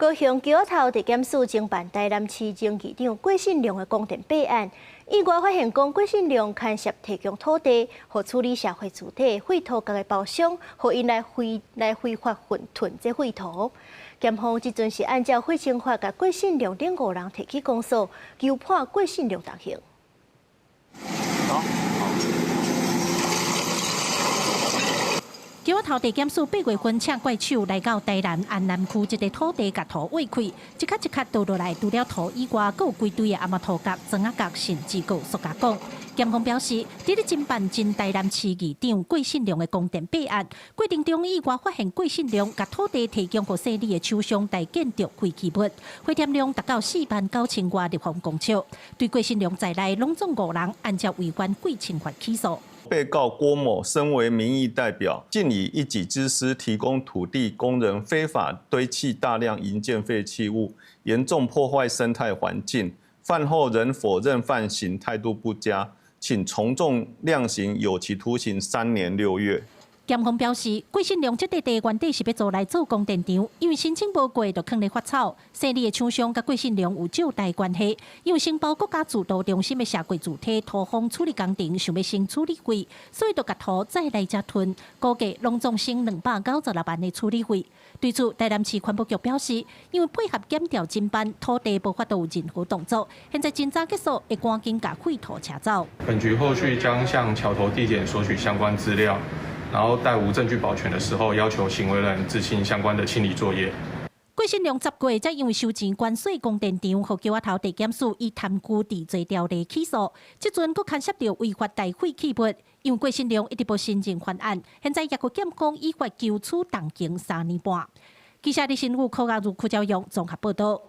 高雄桥头地检署侦办台南市前议长郭信良的公电弊案，意外发现讲郭信良牵涉提供土地，和处理社会主体废土局的包商，和因来非法混囤这废土。检方即阵是按照废清法，甲郭信良等5人提起公诉，求判郭信良重刑。桥头地检署8月份请怪手来到台南安南区一个土地甲土挖开，一卡一卡倒落来，除了土以外，还有规堆的阿妈土角、砖仔角，甚至还有塑胶管。检方表示，伫咧侦办前台南市议长郭信良的公电弊案过程中，意外发现郭信良甲土地提供给设立的厂商大建筑废弃物，花店量达到49000外立方公尺，对郭信良在内拢总5人，按照违反贵侵法起诉。被告郭某身为民意代表，竟以一己之私提供土地工人非法堆砌大量营建废弃物，严重破坏生态环境。犯后仍否认犯行，态度不佳，请从重量刑，有期徒刑3年6月。检方表示，郭信良这块地原底是要做来做供电场，因为申请无过，就放咧发草。设立的厂商甲郭信良有借贷关系，因为承包国家主导中心的社会主体土方处理工程，想要先处理费，所以就甲土再来遮囤，估计拢总省296万的处理费。对此，台南市环保局表示，因为配合检调侦办，土地无法度有任何动作，现在侦查结束，会赶紧甲废土车走。本局后续将向桥头地检索取相关资料。然后在无证据保全的时候，要求行为人执行相关的清理作业。郭信良10月才因为收钱关税供电场，和桥头地检署以贪污治罪条例起诉，即阵佫牵涉到违法大废弃物。因为郭信良一直无申请翻案，现在也佮检方依法求处动刑3年半。记者李新武、柯雅如、邱兆勇综合报道。